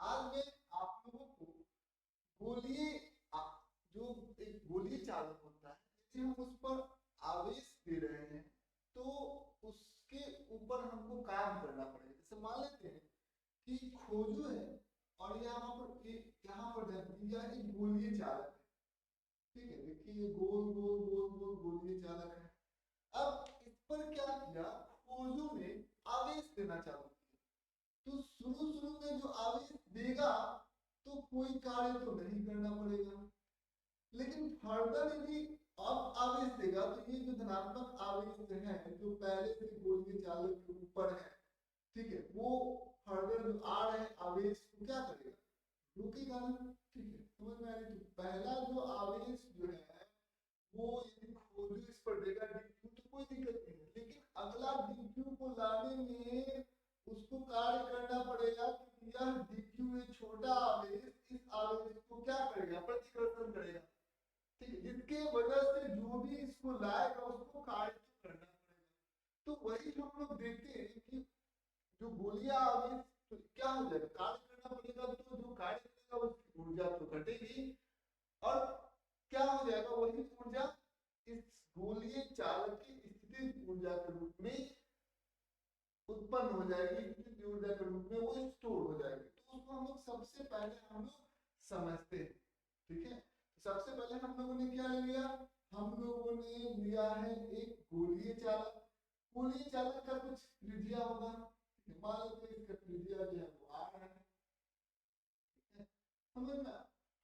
आज मैं आप लोगों को गोलीय जो एक गोलीय चालक होता है, यदि हम उस पर आवेश दे रहे हैं तो उसके ऊपर हमको काम करना पड़ेगा। जैसे मान लेते हैं कि खोजो है और यहाँ पर यह एक गोलीय चालक है। ठीक है, देखिए ये गोल गोल गोल गोल गोलीय चालक है। अब इस पर क्या किया, खोजो ने आवेश देना चालू किया। तो शुरू शुरू में जो आवेश देगा तो कोई कार्य तो नहीं करना पड़ेगा, लेकिन फर्दर यदि अब आवेश देगा तो ये जो धनात्मक आवेश है जो पहले से गोलीय चालक के ऊपर है, ठीक है, वो फर्दर जो आ रहे आवेश को क्या करेगा, रुकेगा ना। ठीक है, समझ में आ रही। तो पहला जो आवेश जो है वो यदि खोजो इस पर देगा dq तो कोई दिक्कत नहीं है, लेकिन अगला dq को लाने में उसको कार्य करना पड़ेगा कि यह dq में छोटा आवेश इस आवेश को क्या करेगा, प्रतिकर्षण करेगा। ठीक है, जिसके वजह से जो भी इसको लाएगा उसको कार्य तो करना पड़ेगा। तो वही हम लोग देखते हैं कि जो गोलीय आवेश तो क्या हो जाएगा, कार्य करना पड़ेगा, तो जो कार्य करेगा उसकी ऊर्जा तो घटेगी और क्या हो जाएगा, वही ऊर्जा इस गोलीय चालक की स्थितिज ऊर्जा के रूप में उत्पन्न हो जाएगी, स्थितिज ऊर्जा के रूप में वो स्टोर हो जाएगी। तो उसको हम लोग सबसे पहले हम लोग समझते हैं। ठीक है, तो सबसे पहले हम लोगों ने क्या लिया, हम लोगों ने लिया है एक गोलीय चालक। गोलीय चालक का कुछ त्रिज्या होगा, मान लेते हैं इसका त्रिज्या जो है वो r है। समझ में,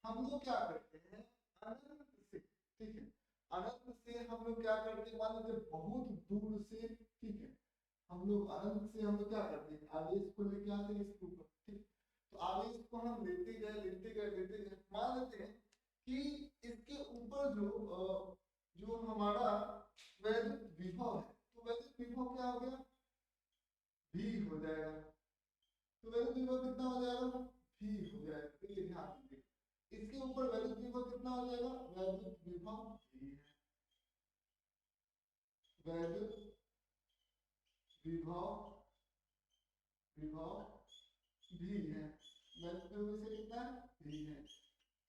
हम लोग क्या करते हैं अनंत से, ठीक है, अनंत से हम लोग क्या करते हैं, मान लीजिए बहुत दूर से, ठीक है, हम लोग अनंत से हम लोग क्या करते हैं, आवेश को लेके आते हैं इसके ऊपर। ठीक, तो आवेश को हम लेते गए लेते गए लेते गए, मान लेते हैं कि इसके ऊपर जो हमारा वैद्युत विभव है, तो वैद्युत विभव क्या हो गया, v हो जाएगा। तो वैद्युत विभव कितना हो जाएगा, v हो जाएगा। तो ये ध्यान दीजिए, इसके ऊपर वैद्युत विभव कितना हो जाएगा, वैद्युत विभव v है, वैद्युत विभव विभव v है, वैद्युत विभव से कितना है, v है।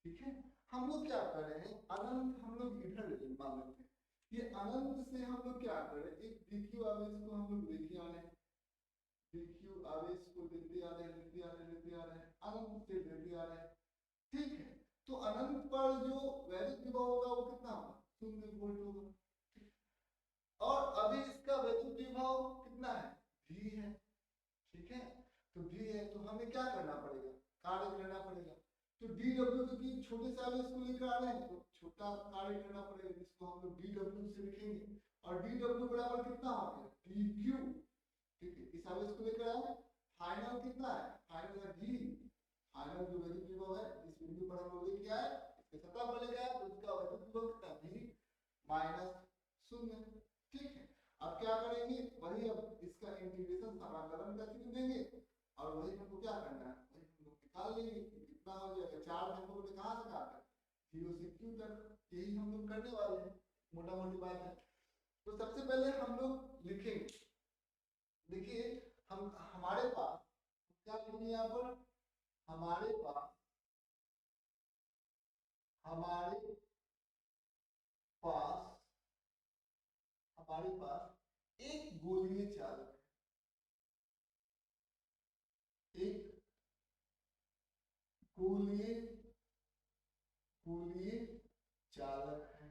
ठीक है, हम लोग क्या कर रहे हैं, अनंत हम लोग इधर मान लेते हैं, ये अनंत से हम लोग क्या कर रहे हैं, एक dq आवेश को हम लोग लेके आ रहे हैं, dq आवेश को लेते आ रहे हैं लेते आ रहे हैं लेते आ रहे हैं, अनंत से लेते आ रहे हैं। ठीक है, तो अनंत पर जो वैद्युत विभव होगा वो कितना होगा, 0 वोल्ट होगा। और अभी इसका वैद्युत विभव कितना है, v है। ठीक है, तो v है तो हमें क्या करना पड़ेगा, कार्य करना पड़ेगा। तो dw क्योंकि छोटे से आवेश को लेकर आ रहे हैं तो छोटा कार्य करना पड़ेगा, जिसको हम लोग dw से लिखेंगे। और dw बराबर कितना हो गया, dq। ठीक है, इस आवेश को लेकर आए, फाइनल कितना है, फाइनल है v, फाइनल जो वैद्युत विभव है इस बिंदु पर हम लोग लेके आए, इसके सतह पर ले गए तो इसका वैद्युत विभव कितना, v माइनस 0। ठीक है, अब क्या करेंगे, वही अब इसका इंटीग्रेशन समाकलन करके देंगे और वही हमको क्या करना है, वही हम लोग निकाल लेंगे कितना हो जाएगा, 4 हमको बोले कहां से कहां तक, 0 से q तक, यही हम लोग करने वाले हैं, मोटा मोटी बात है। तो सबसे पहले हम लोग लिखेंगे, देखिए हम हमारे पास क्या लिखेंगे यहाँ पर, हमारे पास हमारे पास हमारे पास एक गोलीय चालक है, एक गोलीय गोलीय चालक है,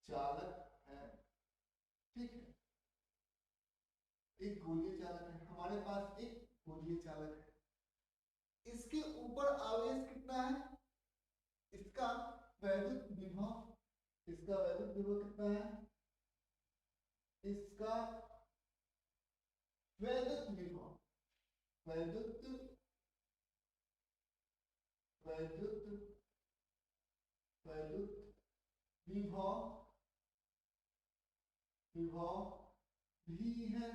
चालक है। ठीक है, एक गोलीय चालक है, हमारे पास एक गोलीय चालक है, इसके ऊपर आवेश कितना है, इसका वैद्युत विभव, इसका वैद्युत विभव कितना है, इसका वैद्युत विभव, वैद्युत वैद्युत वैद्युत विभव विभव भी है,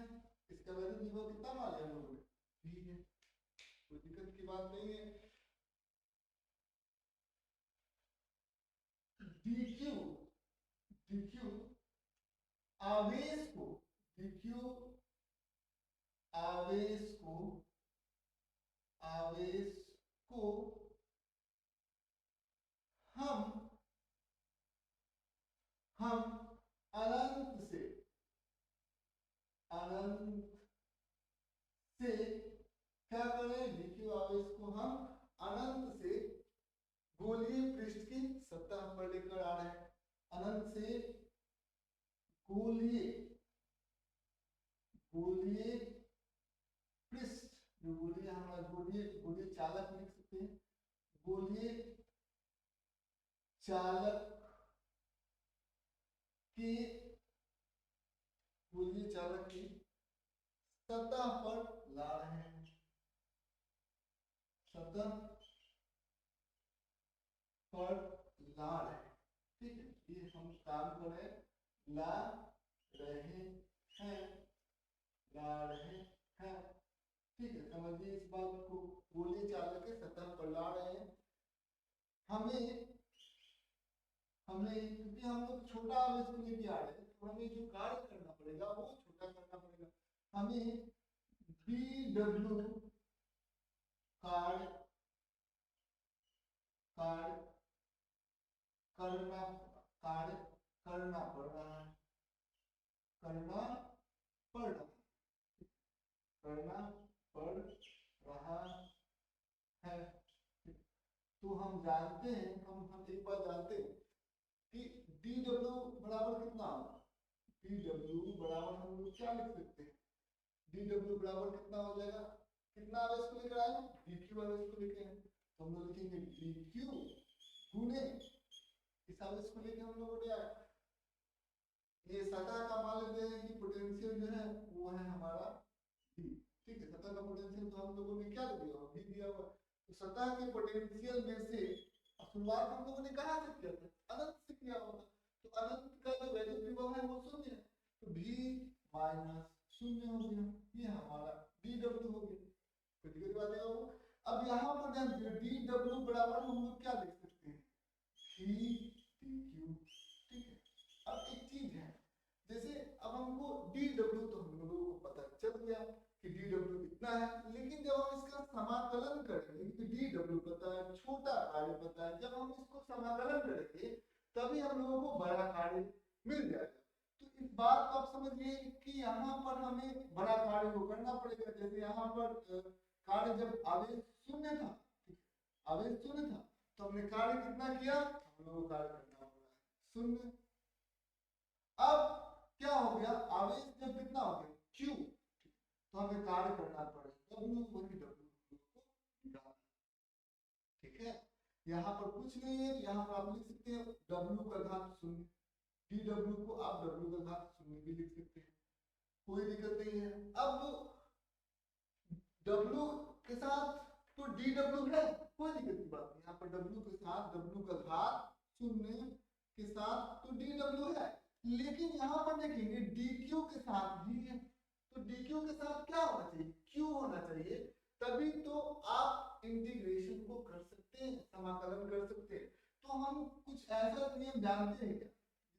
इसका वैद्युत विभव कितना मान लिया हम लोगों ने, भी है, कोई दिक्कत की बात नहीं है। dq dq आवेश को, dq आवेश को आवेश को हम अनंत से क्या करें, dq आवेश को हम अनंत से गोलीय पृष्ठ की सतह पर लेकर आ रहे हैं। अनंत से गोलीय पृष्ठ, जो गोलीय हमारा गोलीय चालक लिख सकते हैं, गोलीय चालक की सतह पर ला रहे हैं, सतह पर ला रहे हैं। ठीक है, ये हम काम कर रहे हैं, ला रहे हैं। ठीक है, समझिए इस बात को, गोलीय चालक के सतह पर ला रहे हैं। हमें क्योंकि हम लोग छोटा आवेश को लेके आ रहे हैं, तो हमें जो कार्य करना पड़ेगा वो छोटा करना पड़ेगा। हमें dw कार्य करना पड़ रहा है, तो हम जानते हैं, हम एक बार जानते हैं कि dw बराबर कितना होगा। dw बराबर हम लोग क्या लिख सकते हैं, dw बराबर कितना हो जाएगा, कितना आवेश को लेकर आए, dq आवेश को लेकर आए, तो हम लोग लिखेंगे dq गुने इस आवेश को लेकर हम लोग आए। ये सतह का मान लेते हैं कि पोटेंशियल जो है वो है हमारा v। ठीक है, सतह का पोटेंशियल तो हम लोगों ने क्या दिया, v दिया हुआ। तो सतह के पोटेंशियल में से शुरुआत हम लोगों ने कहां से किया था, अनंत से किया होगा। तो अनंत का जो वैद्युत विभव है वो शून्य है, तो v माइनस शून्य हो गया, ये हमारा dw हो गया। कोई दिक्कत बात है वो। अब यहाँ पर ध्यान दीजिए, dw बराबर हम लोग क्या लिख सकते हैं, v dq। ठीक है, अब एक चीज है, जैसे अब हमको dw तो हम लोगों को पता चल गया कि dw कितना है, लेकिन जब हम इसका समाकलन करेंगे तो dw पता है, छोटा कार्य पता है, जब हम इसको समाकलन करेंगे तभी हम लोगों को बड़ा कार्य मिल जाएगा। तो इस बात को आप समझिए कि यहाँ पर हमें बड़ा कार्य को करना पड़ेगा। जैसे यहाँ पर कार्य जब आवेश शून्य था, आवेश शून्य था, तो हमने कार्य कितना किया, हम लोगों को कार्य करना पड़ा शून्य। अब क्या हो गया, आवेश जब कितना हो गया q, तो हमें कार्य करना पड़ेगा w, वही w को निकालना। ठीक है, यहाँ पर कुछ नहीं है, यहाँ पर आप लिख सकते हैं w का घात शून्य, dw को आप w का घात शून्य भी लिख सकते हैं, कोई दिक्कत नहीं है। अब w के साथ तो dw है, कोई दिक्कत की बात नहीं, यहाँ पर w के साथ w का घात शून्य के साथ तो dw है, लेकिन यहाँ पर देखेंगे dq के साथ भी है, तो dq के साथ क्या होना चाहिए, q होना चाहिए, तभी तो आप इंटीग्रेशन को कर सकते हैं, समाकलन कर सकते हैं। तो हम कुछ ऐसा नियम जानते हैं क्या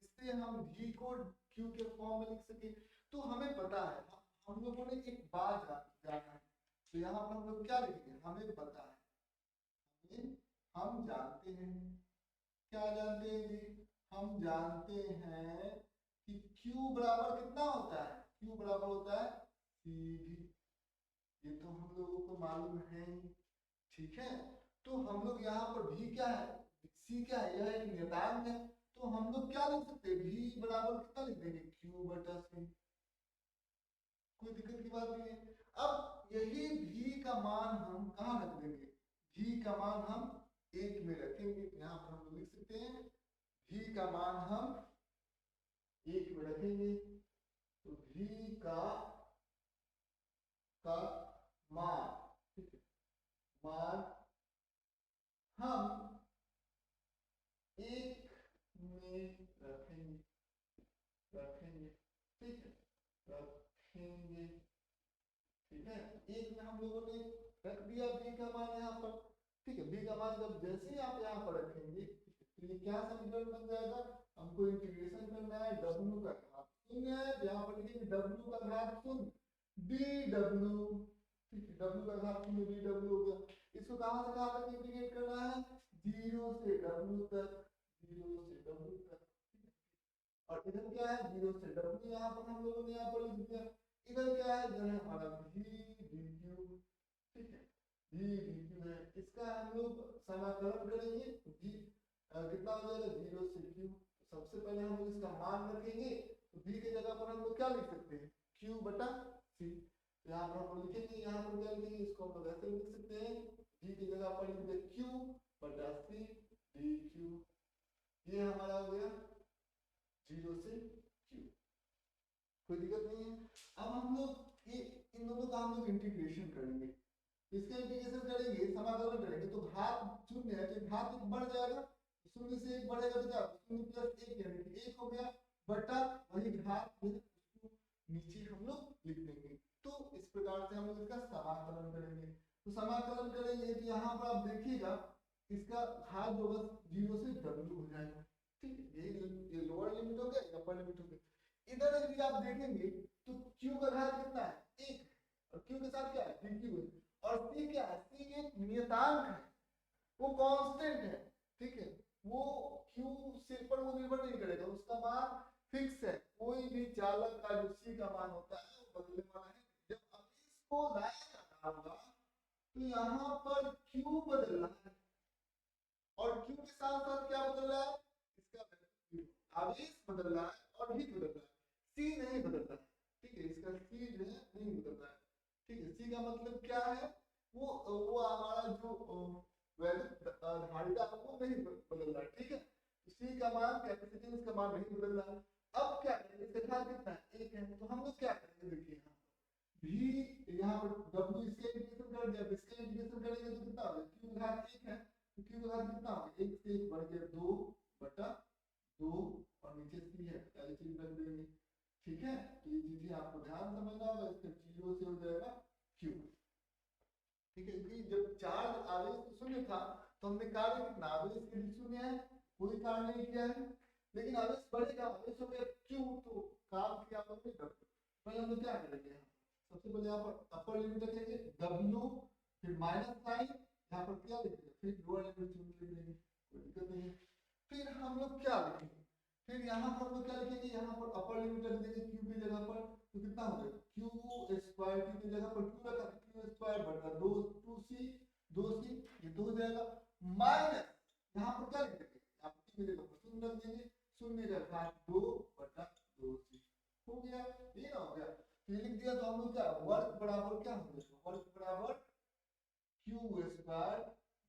जिससे हम v को q के फॉर्म में लिख सके। तो हमें पता है, हम लोगों ने एक बात जाना है, तो यहाँ पर हम लोग क्या लिखेंगे, हमें पता है, हम जानते हैं, क्या जानते हैं जी, हम जानते हैं कि q बराबर कितना होता है, q बराबर होता है cv, ये तो हम लोगों को मालूम है। ठीक है, तो हम लोग यहाँ पर v क्या है, c क्या है, यह एक नियतांक है, तो हम लोग क्या लिख सकते हैं, v बराबर कितना लिख देंगे, q बटा c, कोई दिक्कत की बात नहीं है। अब यही v का मान हम कहाँ रख देंगे, v का मान हम 1 में रखेंगे, यहाँ पर हम लिख सकते हैं v का मान हम 1 में रखेंगे, तो v का मान हम 1 में रखेंगे, ठीक है, रखेंगे। ठीक है, 1 में हम लोगों ने रख दिया v का मान यहाँ पर। ठीक है, v का मान जब जैसे ही आप यहाँ पर रखेंगे तो ये क्या समीकरण बन जाएगा, हमको इंटीग्रेशन करना है, w का घात शून्य है, यहाँ पर लिखेंगे w का घात शून्य, dw ठीक है, W का घात में भी W हो गया। इसको कहाँ से कहाँ तक इंटीग्रेट करना है, 0 से W तक, 0 से W तक। और इधर क्या है, 0 से W, यहाँ पर हम लोगों ने यहाँ पर लिख दिया। इधर क्या है, इधर है हमारा V dq, ठीक है, V dq है। इसका हम लोग समाकलन करेंगे, V कितना हो जाएगा, 0 से Q। सबसे पहले हम लोग इसका मान रखेंगे, तो V की जगह पर हम लोग क्या लिख सकते हैं, Q बटा C। यहाँ पर हम लिखेंगे, यहाँ पर क्या लिखेंगे, इसको हम लोग ऐसे लिख सकते हैं, V की जगह पर लिख दे Q बटा C dq। ये हमारा हो गया 0 से Q, कोई दिक्कत नहीं है। अब हम लोग ये इन दोनों का हम लोग इंटीग्रेशन करेंगे। इसका इंटीग्रेशन करेंगे, समाकलन करेंगे, तो घात शून्य है तो घात एक बढ़ जाएगा, शून्य से एक बढ़ेगा तो क्या, शून्य प्लस एक यानी कि एक हो गया, बटा वही घात नीचे हम लोग लिख देंगे। तो इस प्रकार से हम लोग इसका समाकलन करेंगे। तो समाकलन करेंगे तो यहाँ पर आप देखिएगा इसका घात जो बस 0 से W हो जाएगा, ठीक है, ये लोअर लिमिट हो गया, अपर लिमिट हो गया। इधर यदि आप देखेंगे तो Q का घात कितना है, 1, और Q के साथ क्या है, dq है, और C क्या है, C एक नियतांक है, वो कांस्टेंट है, ठीक है, वो Q सिर पर वो निर्भर नहीं करेगा, उसका मान फिक्स है। कोई भी चालक का जो C का मान होता है वो बदलने वाला है। जब अब इसको लाया जाना होगा तो यहाँ पर Q बदल रहा है, और Q के साथ साथ क्या बदल रहा है, इसका आवेश बदल रहा है और भी बदल रहा है, C नहीं बदल रहा है, ठीक है, इसका C जो है नहीं बदल रहा है, ठीक है। C का मतलब क्या है, वो हमारा जो वैल्यू धारिता है वो नहीं बदल रहा है, ठीक है। C का मान, कैपेसिटेंस का मान नहीं बदल रहा है। अब क्या करेंगे, इसका घात कितना है, 1 है, तो हम लोग क्या करेंगे, देखिए V यहाँ पर W इसका इंटीग्रेशन कर दिया, इसका इंटीग्रेशन करेंगे तो कितना होगा, Q घात 1 है तो Q घात कितना होगा, 1 से 1 बढ़ गया 2 बटा 2, और नीचे C है LCM रख देंगे, ठीक है। तो ये चीजें आपको ध्यान समझना होगा, इसका 0 से हो जाएगा Q, ठीक है, क्योंकि जब चार्ज आवेश शून्य था तो हमने कार्य कितना, आवेश यदि शून्य है कोई कार्य नहीं किया है, लेकिन आवेश बढ़ेगा, आवेश हो गया Q, तो काम किया हम नहीं करते। पहले हम लोग क्या करेंगे, सबसे पहले यहाँ पर अपर लिमिट रखेंगे W, फिर माइनस साइन, यहाँ पर क्या लिखेंगे, फिर लोअर लिमिट लिख देंगे, कोई दिक्कत नहीं है। फिर हम लोग क्या लिखेंगे, फिर यहाँ पर हम लोग क्या लिखेंगे, यहाँ पर अपर लिमिट रख देंगे Q की जगह पर, तो कितना हो जाएगा, Q स्क्वायर की जगह पर Q रखा, Q स्क्वायर बटा 2C, 2C ये 2 हो जाएगा, माइनस यहाँ पर क्या लिख देंगे, आप Q की जगह पर शून्य रख देंगे, शून्य का घात 2 बटा 2C हो गया, ये ना हो गया। ये लिख दिया तो हम लोग क्या, वर्ग बराबर क्या हो जाएगा, वर्ग बराबर Q स्क्वायर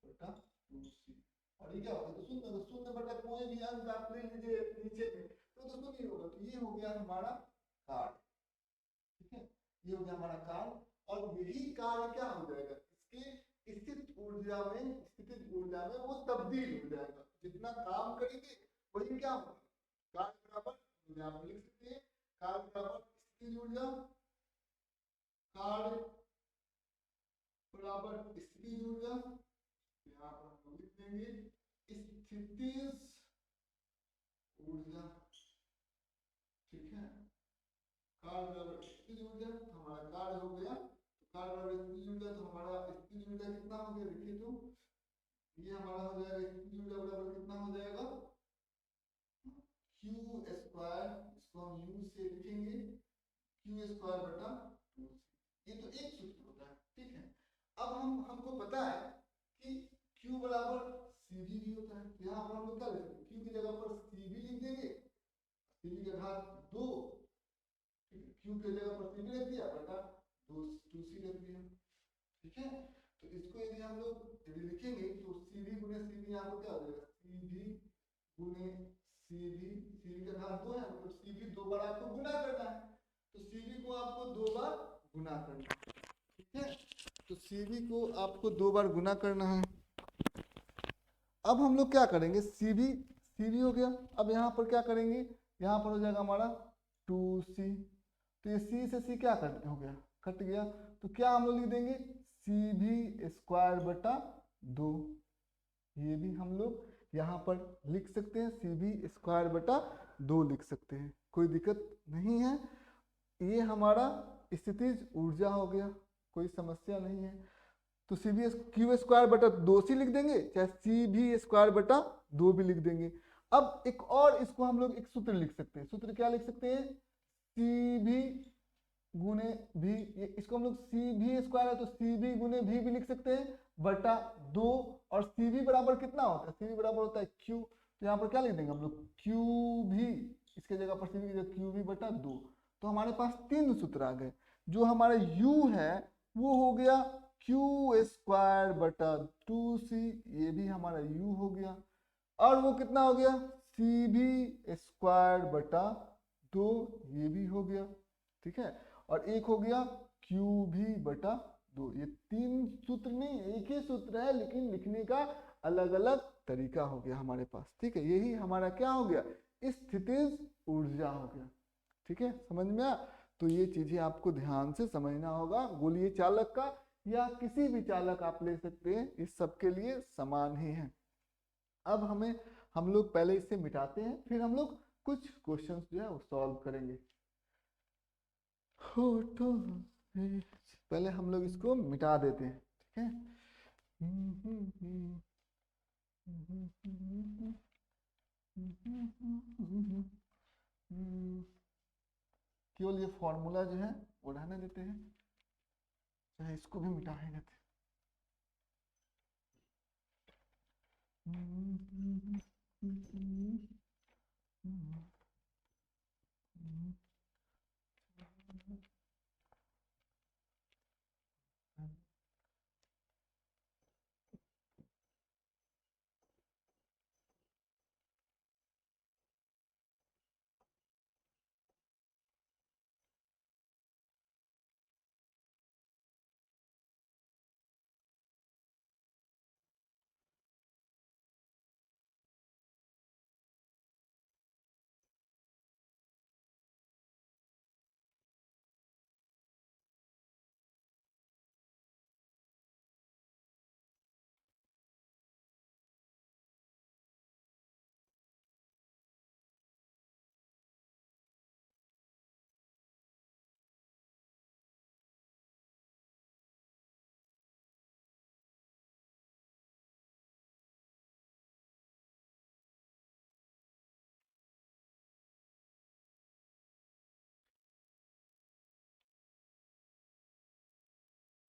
बटा 2C, और ये क्या होगा, तो शून्य, तो शून्य बटा कोई भी अंक आप ले लीजिए नीचे में तो शून्य ही होगा, तो ये हो गया हमारा कार्य, ठीक है, ये हो गया हमारा कार्य। और यही कार्य क्या हो जाएगा, इसके स्थित ऊर्जा में वो तब्दील हो जाएगा, जितना काम करेंगे वही क्या होगा, कार्य बराबर आप लिख सकते हैं, कार्य बराबर स्थितिज ऊर्जा, कार्य बराबर स्थितिज ऊर्जा, यहाँ पर हम लिख देंगे स्थितिज ऊर्जा, ठीक है, कार्य बराबर स्थितिज ऊर्जा, तो हमारा कार्य हो गया, तो कार्य बराबर स्थितिज ऊर्जा, तो हमारा स्थितिज ऊर्जा कितना हो गया, देखिए तो ये हमारा हो जाएगा स्थितिज ऊर्जा बराबर कितना हो जाएगा, Q स्क्वायर, इसको हम U से लिखेंगे Q स्क्वायर बटा 2, ये तो एक सूत्र होता है, ठीक है। अब हमको पता है कि Q बराबर CV भी होता है, यहाँ पर हम लोग क्या लिखेंगे, Q की जगह पर CV लिख देंगे, CV का घात 2, Q की जगह पर CV रख दिया बटा 2C रख दिया, ठीक है। तो इसको यदि हम लोग यदि लिखेंगे तो CV गुने CV यहाँ पर क्या हो जाएगा, CV गुने CV का घात 2 है, मतलब CV 2 बार आपको गुना करना है, तो CV को आपको 2 बार गुना करना है, ठीक है, तो CV को आपको 2 बार गुना करना है। अब हम लोग क्या करेंगे, CV हो गया, अब यहाँ पर क्या करेंगे, यहाँ पर हो जाएगा हमारा 2C, तो ये C से C क्या कट हो गया, कट गया, तो क्या हम लोग लिख देंगे CV स्क्वायर बटा 2, ये भी हम लोग यहाँ पर लिख सकते हैं, CV स्क्वायर बटा 2 लिख सकते हैं, कोई दिक्कत नहीं है। ये हमारा स्थितिज ऊर्जा हो गया, कोई समस्या नहीं है। तो सी भी क्यू स्क्वायर बटा 2c लिख देंगे, चाहे सी भी स्क्वायर बटा 2 भी लिख देंगे। अब एक और इसको हम लोग एक सूत्र लिख सकते हैं। सूत्र क्या लिख सकते हैं? सी भी गुने भी, इसको हम लोग सी भी स्क्वायर है तो सी भी गुने भी लिख सकते हैं बटा 2। और सी भी बराबर कितना होता है? सी भी बराबर होता है क्यू। तो यहाँ पर क्या लिख देंगे हम लोग? क्यू भी, इसके जगह पर सी भी की जगह क्यू भी बटा 2। तो हमारे पास 3 सूत्र आ गए। जो हमारा u है वो हो गया क्यू स्क्वायर बटा 2c, ये भी हमारा u हो गया। और वो कितना हो गया? सी भी स्क्वायर बटा 2, ये भी हो गया। ठीक है, और एक हो गया क्यू भी बटा 2। ये 3 सूत्र नहीं, एक ही सूत्र है, लेकिन लिखने का अलग अलग तरीका हो गया हमारे पास। ठीक है, यही हमारा क्या हो गया? स्थितिज ऊर्जा हो गया। ठीक है, समझ में आया? तो ये चीजें आपको ध्यान से समझना होगा। गोलीय चालक का या किसी भी चालक आप ले सकते हैं, इस सबके लिए समान ही है। अब हम लोग पहले इसे मिटाते हैं, फिर हम लोग कुछ क्वेश्चंस जो है वो सॉल्व करेंगे। पहले हम लोग इसको मिटा देते हैं। ठीक है, केवल ये फॉर्मूला जो है वो रहने देते हैं, चाहे इसको भी मिटा ही देते हैं।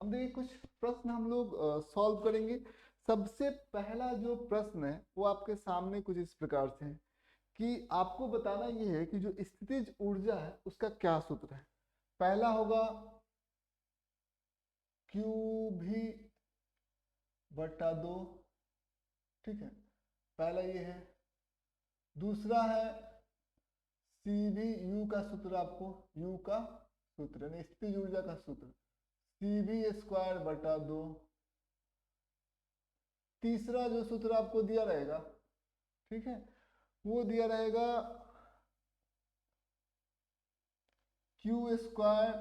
अब देखिए कुछ प्रश्न हम लोग सॉल्व करेंगे। सबसे पहला जो प्रश्न है वो आपके सामने कुछ इस प्रकार से है कि आपको बताना ये है कि जो स्थितिज ऊर्जा है उसका क्या सूत्र है। पहला होगा क्यू भी बटा 2। ठीक है, पहला ये है। दूसरा है सी भी, यू का सूत्र, आपको यू का सूत्र यानी स्थितिज ऊर्जा का सूत्र सी भी स्क्वायर बटा 2। तीसरा जो सूत्र आपको दिया रहेगा, ठीक है, वो दिया रहेगा क्यू स्क्वायर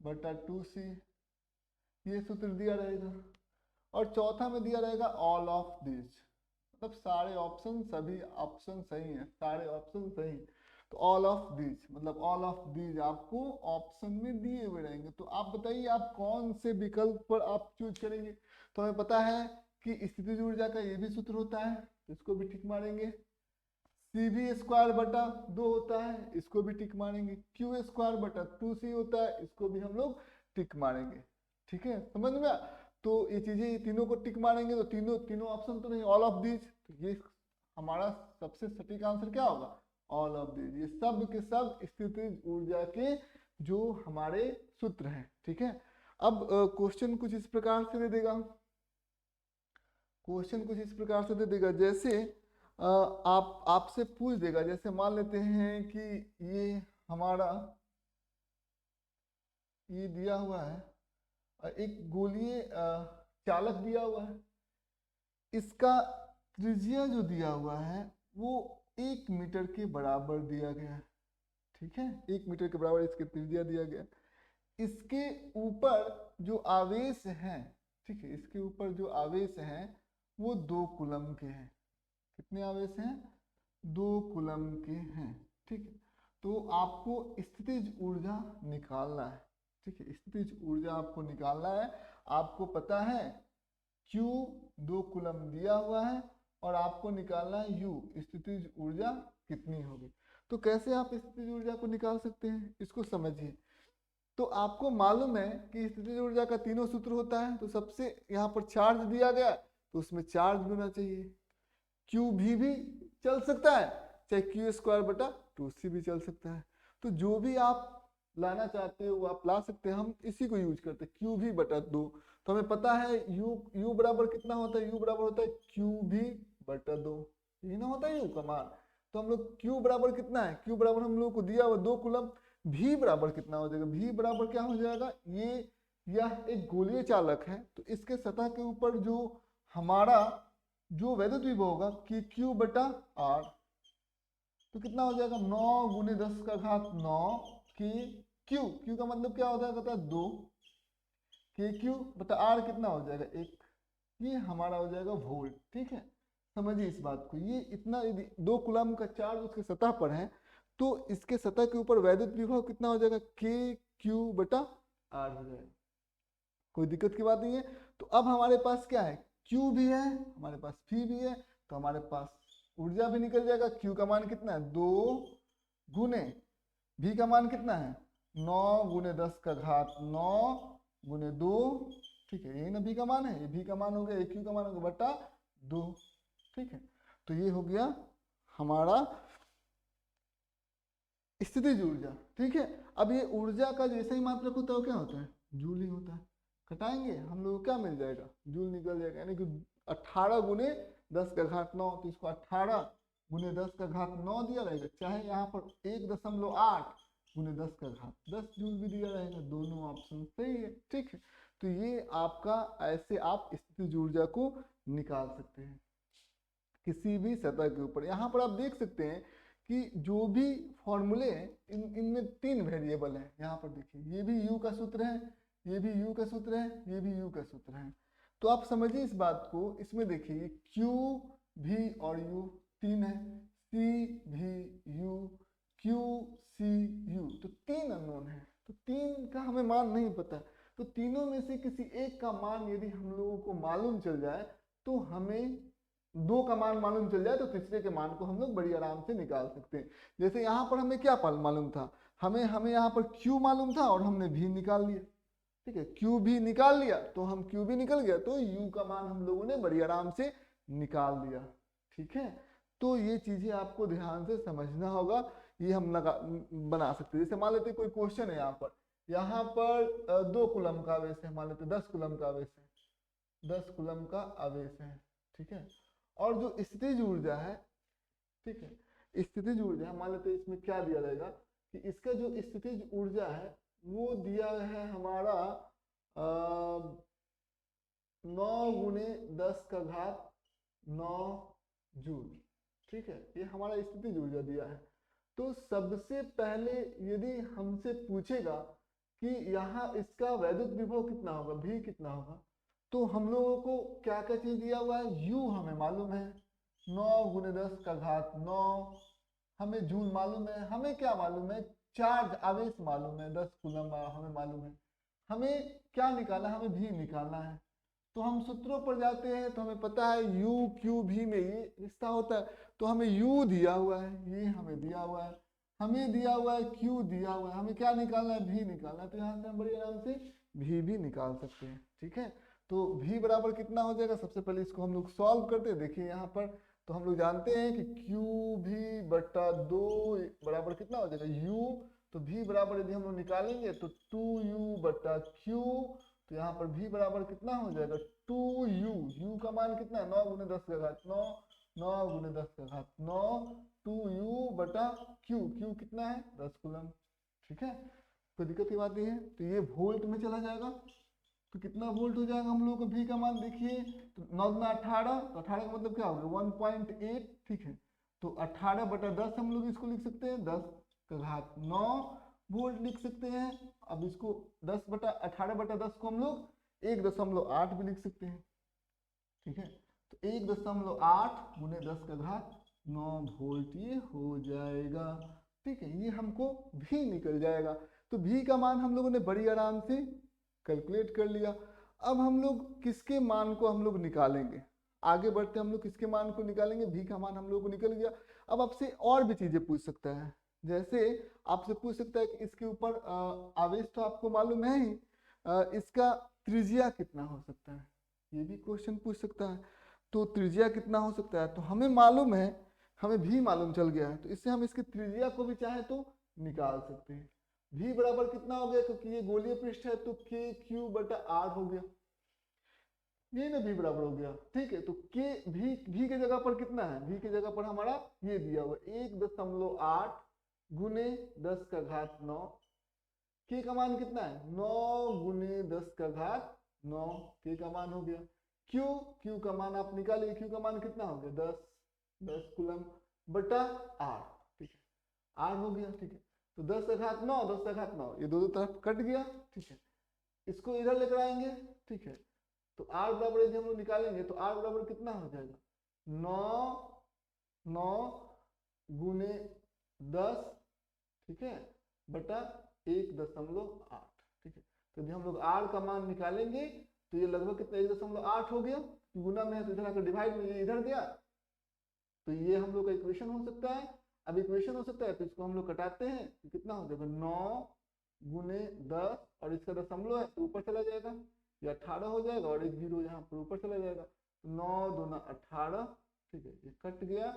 बटा 2c, ये सूत्र दिया रहेगा। और चौथा में दिया रहेगा ऑल ऑफ दिस, मतलब सारे ऑप्शन, सभी ऑप्शन सही हैं, सारे ऑप्शन सही। तो ऑल ऑफ दिस मतलब ऑल ऑफ दिस आपको ऑप्शन में दिए हुए रहेंगे। तो आप बताइए आप कौन से विकल्प पर आप चूज करेंगे। तो हमें पता है कि स्थितिज ऊर्जा का ये भी सूत्र होता है, इसको भी टिक मारेंगे। सी भी स्क्वायर बटा 2 होता है, इसको भी टिक मारेंगे। क्यू स्क्वायर बटा 2c होता है, इसको भी हम लोग टिक मारेंगे। ठीक है, समझ में आया? तो ये चीजें, ये तीनों को टिक मारेंगे तो तीनों ऑप्शन तो नहीं, ऑल ऑफ दिस। तो ये हमारा सबसे सटीक आंसर क्या होगा? All of this. ये सब के सब स्थितिज ऊर्जा के जो हमारे सूत्र हैं। ठीक है, अब क्वेश्चन कुछ इस प्रकार से दे देगा। क्वेश्चन कुछ इस प्रकार से दे देगा, जैसे आप आपसे पूछ देगा, जैसे मान लेते हैं कि ये हमारा ये दिया हुआ है, एक गोलीय चालक दिया हुआ है, इसका त्रिज्या जो दिया हुआ है वो 1 मीटर के बराबर दिया गया है। ठीक है, 1 मीटर के बराबर इसकी त्रिज्या दिया गया। इसके ऊपर जो आवेश है, ठीक है, इसके ऊपर जो आवेश है वो 2 कूलम के हैं। कितने आवेश हैं? 2 कूलम के हैं। ठीक है, तो आपको स्थितिज ऊर्जा निकालना है। ठीक है, स्थितिज ऊर्जा आपको निकालना है। आपको पता है Q 2 कूलम दिया हुआ है और आपको निकालना है U, स्थितिज ऊर्जा कितनी होगी। तो कैसे आप स्थितिज ऊर्जा को निकाल सकते हैं, इसको समझिए। तो आपको मालूम है कि स्थितिज ऊर्जा का तीनों सूत्र होता है। तो सबसे यहाँ पर चार्ज दिया गया तो उसमें चार्ज भी होना चाहिए। क्यू भी चल सकता है, चाहे Q²/2C भी चल सकता है। तो जो भी आप लाना चाहते हो वो आप ला सकते हैं। हम इसी को यूज करते हैं, Q/2। तो हमें पता है U बराबर कितना होता है, U बराबर होता है Q/2। यही ना होता है U का मान। तो हम लोग Q बराबर कितना है, Q बराबर हम लोग को दिया हुआ 2 कूलम। V बराबर कितना हो जाएगा, V बराबर क्या हो जाएगा, यह एक गोलीय चालक है। तो इसके सतह के ऊपर जो हमारा जो वैद्युत विभव होगा कि Q/R, तो कितना हो जाएगा 9 × 10⁻9 कि Q का मतलब क्या होता है, कहता है 2 KQ/R कितना हो जाएगा 1। ये हमारा हो जाएगा वोल्ट। ठीक है, समझिए इस बात को। ये इतना यदि 2 कूलम का चार्ज उसके सतह पर है तो इसके सतह के ऊपर वैद्युत विभव कितना हो जाएगा, KQ/R हो जाएगा। कोई दिक्कत की बात नहीं है। तो अब हमारे पास क्या है, Q भी है, हमारे पास V भी है, तो हमारे पास ऊर्जा भी निकल जाएगा। Q का मान कितना है 2 गुने V का मान कितना है 9 × 10⁻9 × 2। ठीक है, यही ना V का मान है, ये V का मान हो गया, Q का मान हो गया बटा 2। ठीक है, तो ये हो गया हमारा स्थितिज ऊर्जा। ठीक है, अब ये ऊर्जा का जैसे ही मात्रक होता है वो क्या होता है, जूल ही होता है। घटाएंगे हम लोग को क्या मिल जाएगा, जूल निकल जाएगा। यानी कि 18 × 10⁻9, तो इसको 18 × 10⁻9 दिया रहेगा, चाहे यहाँ पर 1.8 × 10⁻10 जूल भी दिया रहेगा। दोनों ऑप्शन सही है। ठीक है, तो ये आपका ऐसे आप स्थितिज ऊर्जा को निकाल सकते हैं किसी भी सतह के ऊपर। यहाँ पर आप देख सकते हैं कि जो भी फॉर्मूले हैं इनमें 3 वेरिएबल हैं। यहाँ पर देखिए, ये भी U का सूत्र है, ये भी U का सूत्र है, ये भी U का सूत्र है। तो आप समझिए इस बात को। इसमें देखिए Q V और U 3 है, C V U, Q C U, तो 3 अननोन है। तो 3 का हमें मान नहीं पता, तो तीनों में से किसी एक का मान यदि हम लोगों को मालूम चल जाए तो हमें 2 का मान मालूम चल जाए तो तीसरे के मान को हम लोग बड़ी आराम से निकाल सकते हैं। जैसे यहाँ पर हमें क्या मालूम था, हमें यहाँ पर Q मालूम था और हमने V निकाल लिया। ठीक है, Q भी निकाल लिया तो हम Q भी निकल गया, तो U का मान हम लोगों ने बड़ी आराम से निकाल दिया। ठीक है, तो ये चीजें आपको ध्यान से समझना होगा। ये हम बना सकते हैं। जैसे मान लेते कोई क्वेश्चन है, यहाँ पर 2 कूलम का आवेश है, मान लेते 10 कूलम का आवेश है, 10 कूलम का आवेश है। ठीक है, और जो स्थितिज ऊर्जा है, ठीक है, स्थितिज ऊर्जा मान लेते हैं इसमें क्या दिया जाएगा कि इसका जो स्थितिज ऊर्जा है वो दिया है हमारा 9 × 10⁻9 जूल। ठीक है, ये हमारा स्थितिज ऊर्जा दिया है। तो सबसे पहले यदि हमसे पूछेगा कि यहाँ इसका वैद्युत विभव कितना होगा, V कितना होगा, तो हम लोगों को क्या क्या चीज दिया हुआ है, U हमें मालूम है 9 × 10⁻9, हमें जूल मालूम है, हमें क्या मालूम है, चार्ज आवेश मालूम है 10 कूलम हमें मालूम है। हमें क्या निकालना है, हमें V निकालना है। तो हम सूत्रों पर जाते हैं तो हमें पता है U Q V में ये रिश्ता होता है। तो हमें U दिया हुआ है, ये हमें दिया हुआ है, हमें दिया हुआ है Q दिया हुआ है, हमें क्या निकालना है, V निकालना है। तो यहाँ से हम बड़ी आराम से V भी निकाल सकते हैं। ठीक है, तो V बराबर कितना हो जाएगा, सबसे पहले इसको हम लोग सॉल्व करते हैं। देखिए यहाँ पर तो हम लोग जानते हैं कि Q/2 बराबर कितना हो जाएगा U, तो V बराबर यदि हम लोग निकालेंगे तो 2U/Q, तो यहाँ पर V बराबर कितना हो जाएगा 2U, U का मान कितना है 9 × 10⁻9, 9 × 10⁻9, 2U/Q, Q कितना है 10 कूलम। ठीक है, कोई दिक्कत की बात नहीं है। तो ये वोल्ट में चला जाएगा, तो कितना वोल्ट हो जाएगा हम लोग को V का मान देखिए, तो 9 × 18, तो 18 का मतलब क्या हो गया 1.8। ठीक है, तो 18/10 हम लोग इसको लिख सकते हैं, 10⁻9 वोल्ट लिख सकते हैं। अब इसको 18/10 को हम लोग 1.8 भी लिख सकते हैं। ठीक है, तो 1.8 × 10⁻9 वोल्ट ये हो जाएगा। ठीक है, ये हमको भी निकल जाएगा। तो भी का मान हम लोगों ने बड़ी आराम से कैलकुलेट कर लिया। अब हम लोग किसके मान को हम लोग निकालेंगे, आगे बढ़ते हम लोग किसके मान को निकालेंगे, भी का मान हम लोग को निकल गया। अब आपसे और भी चीजें पूछ सकता है, जैसे आपसे पूछ सकता है कि इसके ऊपर आवेश तो आपको मालूम है ही, इसका त्रिज्या कितना हो सकता है, ये भी क्वेश्चन पूछ सकता है। तो त्रिज्या कितना हो सकता है, तो हमें मालूम है, हमें भी मालूम चल गया है, तो इससे हम इसकी त्रिज्या को भी चाहे तो निकाल सकते हैं। भी बराबर कितना हो गया, क्योंकि ये गोलीय पृष्ठ है तो के क्यू बटा आर हो गया, ये ना भी बराबर हो गया। ठीक है, तो के भी के जगह पर कितना है, भी के जगह पर हमारा ये दिया हुआ 1.8 गुने 10 का घात 9, के का मान कितना है 9 गुने 10 का घात 9, के का मान हो गया। क्यू का मान आप निकालिए, क्यू का मान कितना हो गया 10 कूलम बटा आर। ठीक है, आर हो गया। ठीक है, तो 10 का घात 9 10 का घात 9, ये दो तरफ कट गया। ठीक है, इसको इधर लेकर आएंगे। ठीक है, तो आर बराबर यदि हम लोग निकालेंगे तो आर बराबर कितना हो जाएगा 9 गुने 10, ठीक है, बटा 1.8। ठीक है, तो यदि हम लोग आर का मान निकालेंगे तो ये लगभग कितना 1.8 हो गया, गुना में है तो इधर आकर डिवाइड में ये इधर गया, तो ये हम लोग का इक्वेशन हो सकता है। अब इक्वेशन हो सकता है तो इसको हम लोग कटाते हैं तो कितना हो जाएगा 9 गुने 10 और इसका दशमलव है तो ऊपर चला जाएगा, ये 18 हो जाएगा और एक जीरो यहाँ पर ऊपर चला जाएगा, 9 दूना 18। ठीक है, ये कट गया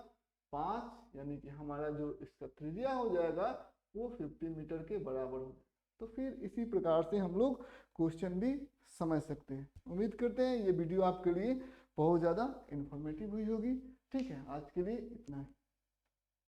5, यानी कि हमारा जो इसका त्रिज्या हो जाएगा वो 50 मीटर के बराबर हो। तो फिर इसी प्रकार से हम लोग क्वेश्चन भी समझ सकते हैं। उम्मीद करते हैं ये वीडियो आपके लिए बहुत ज़्यादा इन्फॉर्मेटिव हुई होगी। ठीक है, आज के लिए इतना है।